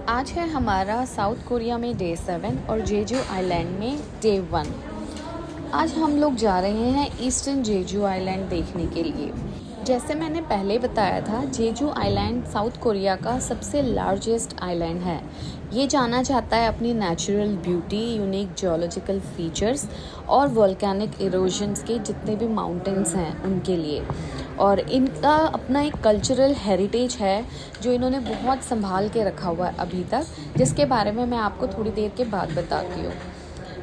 आज है हमारा साउथ कोरिया में डे 7 और जेजू आइलैंड में डे 1। आज हम लोग जा रहे हैं ईस्टर्न जेजू आइलैंड देखने के लिए। जैसे मैंने पहले बताया था, जेजू आइलैंड साउथ कोरिया का सबसे लार्जेस्ट आइलैंड है। ये जाना जाता है अपनी natural beauty, unique geological features और वोल्केनिक इरोजन्स के जितने भी माउंटेन्स हैं उनके लिए। और इनका अपना एक कल्चरल हेरिटेज है जो इन्होंने बहुत संभाल के रखा हुआ है अभी तक, जिसके बारे में मैं आपको थोड़ी देर के बाद बताती हूँ,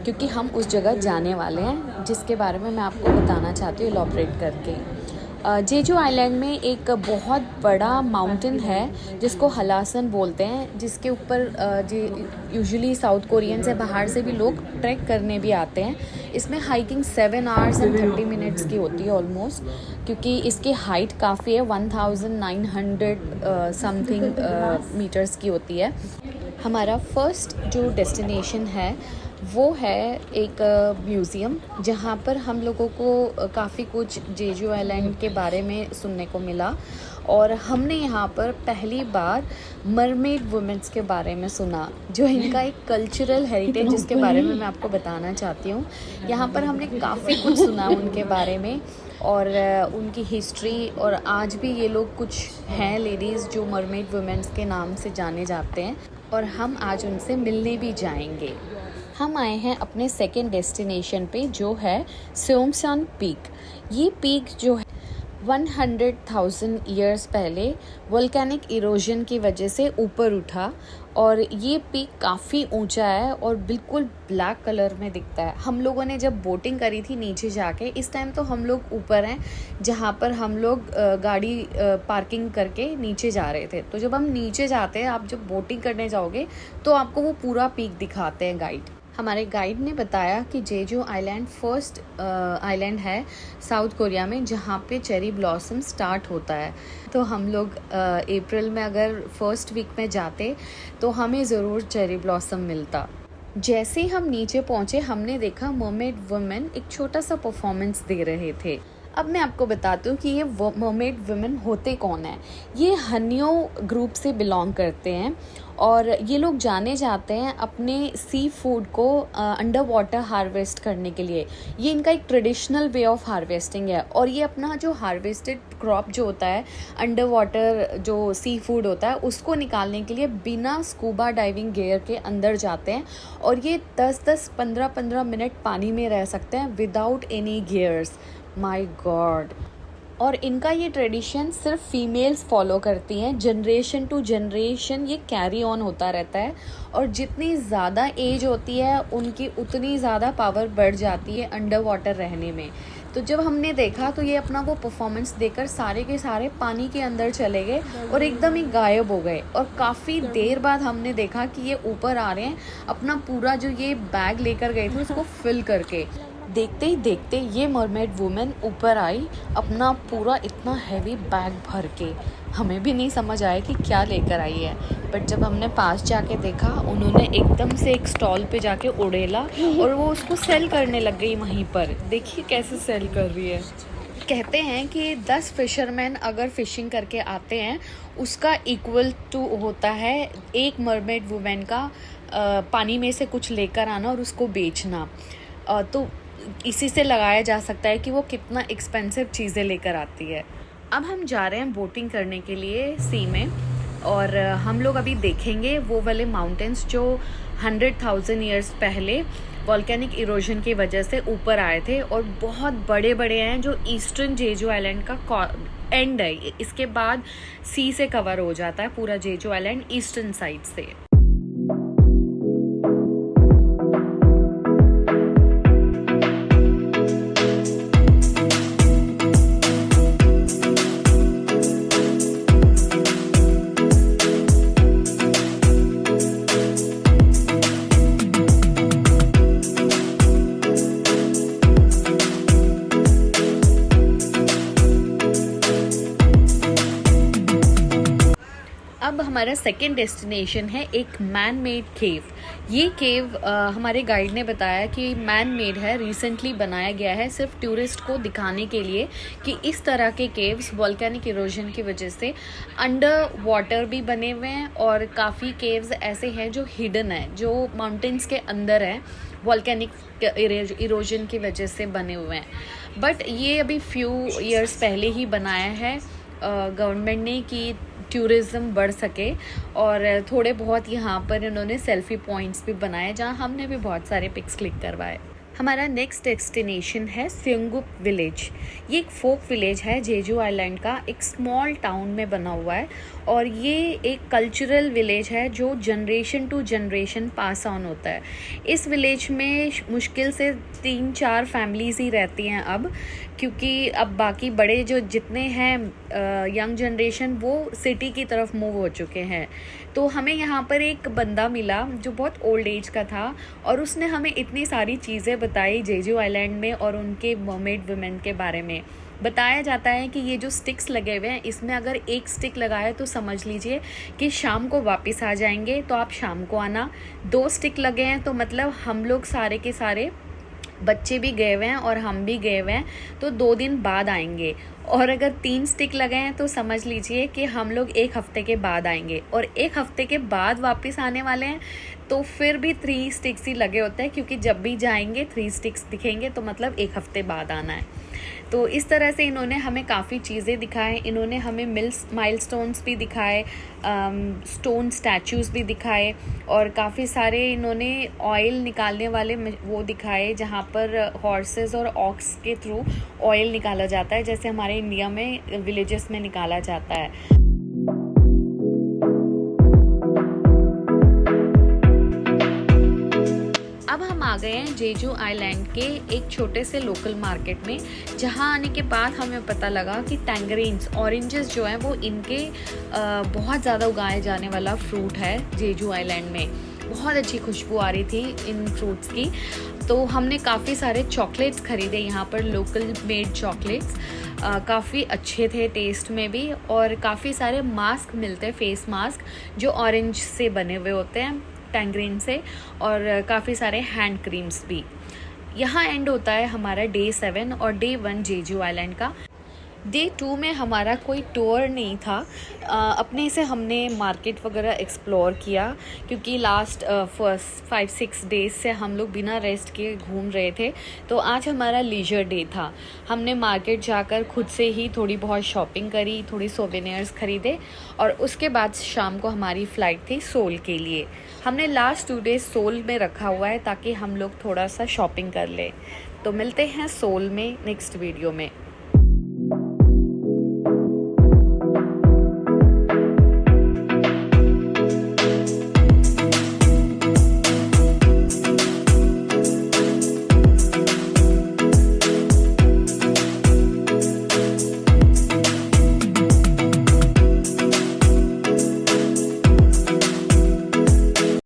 क्योंकि हम उस जगह जाने वाले हैं जिसके बारे में मैं आपको बताना चाहती हूँ इलॉबरेट करके। जेजू आइलैंड में एक बहुत बड़ा माउंटेन है जिसको हलासन बोलते हैं, जिसके ऊपर यूजुअली साउथ कोरियन से बाहर से भी लोग ट्रैक करने भी आते हैं। इसमें हाइकिंग 7 आवर्स एंड 30 मिनट्स की होती है ऑलमोस्ट, क्योंकि इसकी हाइट काफ़ी है, 1900 समथिंग मीटर्स की होती है। हमारा फर्स्ट जो डेस्टिनेशन है वो है एक म्यूज़ियम, जहाँ पर हम लोगों को काफ़ी कुछ जेजू आइलैंड के बारे में सुनने को मिला। और हमने यहाँ पर पहली बार मरमेड वुमेन्स के बारे में सुना, जो इनका एक कल्चरल हेरिटेज जिसके बारे में मैं आपको बताना चाहती हूँ। यहाँ पर हमने काफ़ी कुछ सुना उनके बारे में और उनकी हिस्ट्री, और आज भी ये लोग कुछ हैं लेडीज़ जो मरमेड वुमेन्स के नाम से जाने जाते हैं, और हम आज उनसे मिलने भी जाएंगे। हम आए हैं अपने सेकेंड डेस्टिनेशन पे, जो है सेओमसान पीक। ये पीक जो है 100,000 ईयर्स पहले वोल्केनिक इरोजन की वजह से ऊपर उठा, और ये पीक काफ़ी ऊंचा है और बिल्कुल ब्लैक कलर में दिखता है। हम लोगों ने जब बोटिंग करी थी नीचे जाके, इस टाइम तो हम लोग ऊपर हैं जहाँ पर हम लोग गाड़ी पार्किंग करके नीचे जा रहे थे। तो जब हम नीचे जाते हैं, आप जब बोटिंग करने जाओगे तो आपको वो पूरा पीक दिखाते हैं गाइड। हमारे गाइड ने बताया कि जेजू आइलैंड फर्स्ट आइलैंड है साउथ कोरिया में जहाँ पे चेरी ब्लॉसम स्टार्ट होता है। तो हम लोग अप्रैल में अगर फर्स्ट वीक में जाते तो हमें ज़रूर चेरी ब्लॉसम मिलता। जैसे ही हम नीचे पहुँचे, हमने देखा मरमेड वुमेन एक छोटा सा परफॉर्मेंस दे रहे थे। अब मैं आपको बताती हूँ कि ये मरमेड वुमेन होते कौन है। ये हनियो ग्रुप से बिलोंग करते हैं और ये लोग जाने जाते हैं अपने सी फूड को अंडर वाटर हार्वेस्ट करने के लिए। ये इनका एक ट्रेडिशनल वे ऑफ हार्वेस्टिंग है, और ये अपना जो हार्वेस्टेड क्रॉप जो होता है, अंडर वाटर जो सी फूड होता है, उसको निकालने के लिए बिना स्कूबा डाइविंग गियर के अंदर जाते हैं। और ये 10-10, 15-15 मिनट पानी में रह सकते हैं without any gears. My God. और इनका ये ट्रेडिशन सिर्फ फीमेल्स फॉलो करती हैं, जनरेशन टू जनरेशन ये कैरी ऑन होता रहता है। और जितनी ज़्यादा एज होती है उनकी उतनी ज़्यादा पावर बढ़ जाती है अंडर वाटर रहने में। तो जब हमने देखा तो ये अपना वो परफॉर्मेंस देकर सारे के सारे पानी के अंदर चले गए और एकदम ही गायब हो गए। और काफ़ी देर बाद हमने देखा कि ये ऊपर आ रहे हैं अपना पूरा जो ये बैग लेकर गए थे उसको फिल करके। देखते ही देखते ये मरमेड वुमेन ऊपर आई अपना पूरा इतना हैवी बैग भर के। हमें भी नहीं समझ आया कि क्या लेकर आई है, बट जब हमने पास जाके देखा, उन्होंने एकदम से एक स्टॉल पे जाके उड़ेला और वो उसको सेल करने लग गई वहीं पर। देखिए कैसे सेल कर रही है। कहते हैं कि 10 फिशरमैन अगर फ़िशिंग करके आते हैं उसका इक्वल टू होता है एक मरमेड वुमेन का पानी में से कुछ लेकर आना और उसको बेचना। तो इसी से लगाया जा सकता है कि वो कितना एक्सपेंसिव चीज़ें लेकर आती है। अब हम जा रहे हैं बोटिंग करने के लिए सी में, और हम लोग अभी देखेंगे वो वाले माउंटेन्स जो 100,000 ईयर्स पहले वोल्केनिक इरोजन की वजह से ऊपर आए थे, और बहुत बड़े बड़े हैं, जो ईस्टर्न जेजू आइलैंड का एंड है। इसके बाद सी से कवर हो जाता है पूरा जेजू आइलैंड ईस्टर्न साइड से। अब हमारा हमारा सेकंड डेस्टिनेशन है एक मैन मेड केव। ये केव हमारे गाइड ने बताया कि मैन मेड है, रिसेंटली बनाया गया है सिर्फ टूरिस्ट को दिखाने के लिए कि इस तरह के केव्स वोल्केनिक इरोजन की वजह से अंडर वाटर भी बने हुए हैं और काफ़ी केव्स ऐसे हैं जो हिडन है, जो माउंटेन्स के अंदर हैं, वोल्केनिक इरोजन की वजह से बने हुए हैं। बट ये अभी फ्यू ईयर्स पहले ही बनाया है गवर्नमेंट ने कि टूरिज़्म बढ़ सके, और थोड़े बहुत यहाँ पर इन्होंने सेल्फी पॉइंट्स भी बनाए जहाँ हमने भी बहुत सारे पिक्स क्लिक करवाए। हमारा नेक्स्ट डेस्टिनेशन है स्योंगुप विलेज। ये एक फोक विलेज है जेजू आइलैंड का, एक स्मॉल टाउन में बना हुआ है और ये एक कल्चरल विलेज है जो generation to generation pass on होता है। इस विलेज में मुश्किल से 3-4 फैमिलीज़ ही रहती हैं अब, क्योंकि अब बाकी बड़े जो जितने हैं यंग जनरेशन वो सिटी की तरफ मूव हो चुके हैं। तो हमें यहाँ पर एक बंदा मिला जो बहुत ओल्ड एज का था और उसने हमें इतनी सारी चीज़ें बताई जेजू आइलैंड में और उनके मर्मेड वुमेन के बारे में। बताया जाता है कि ये जो स्टिक्स लगे हुए हैं इसमें अगर एक स्टिक लगाए तो समझ लीजिए कि शाम को वापस आ जाएंगे, तो आप शाम को आना। 2 स्टिक लगे हैं तो मतलब हम लोग सारे के सारे बच्चे भी गए हुए हैं और हम भी गए हुए हैं, तो 2 दिन बाद आएंगे। और अगर 3 स्टिक लगे हैं तो समझ लीजिए कि हम लोग 1 हफ्ते के बाद आएंगे, और 1 हफ्ते के बाद वापस आने वाले हैं तो फिर भी 3 स्टिक्स ही लगे होते हैं, क्योंकि जब भी जाएंगे 3 स्टिक्स दिखेंगे तो मतलब 1 हफ्ते बाद आना है। तो इस तरह से इन्होंने हमें काफ़ी चीज़ें दिखाएं। इन्होंने हमें माइलस्टोन्स भी दिखाए, स्टोन स्टैचूज़ भी दिखाए, और काफ़ी सारे इन्होंने ऑयल निकालने वाले वो दिखाए जहाँ पर हॉर्सेस और ऑक्स के थ्रू ऑयल निकाला जाता है, जैसे हमारे इंडिया में विलेजेस में निकाला जाता है। अब हम आ गए हैं जेजू आइलैंड के एक छोटे से लोकल मार्केट में, जहाँ आने के बाद हमें पता लगा कि टैंगरीन्स, ऑरेंजेस जो हैं वो इनके बहुत ज़्यादा उगाए जाने वाला फ्रूट है जेजू आइलैंड में। बहुत अच्छी खुशबू आ रही थी इन फ्रूट्स की। तो हमने काफ़ी सारे चॉकलेट्स ख़रीदे यहाँ पर, लोकल मेड चॉकलेट्स काफ़ी अच्छे थे टेस्ट में भी, और काफ़ी सारे मास्क मिलते हैं, फेस मास्क जो ऑरेंज से बने हुए होते हैं, टैंगरीन से, और काफ़ी सारे हैंड क्रीम्स भी। यहाँ एंड होता है हमारा डे 7 और डे 1 जेजू आइलैंड का। डे 2 में हमारा कोई टूर नहीं था, अपने से हमने मार्केट वगैरह एक्सप्लोर किया, क्योंकि लास्ट फर्स्ट 5-6 डेज से हम लोग बिना रेस्ट के घूम रहे थे। तो आज हमारा लीजर डे था। हमने मार्केट जाकर खुद से ही थोड़ी बहुत शॉपिंग करी, थोड़ी सोवेनियर्स ख़रीदे, और उसके बाद शाम को हमारी फ़्लाइट थी सोल के लिए। हमने लास्ट 2 डेज सोल में रखा हुआ है ताकि हम लोग थोड़ा सा शॉपिंग कर लें। तो मिलते हैं सोल में नेक्स्ट वीडियो में।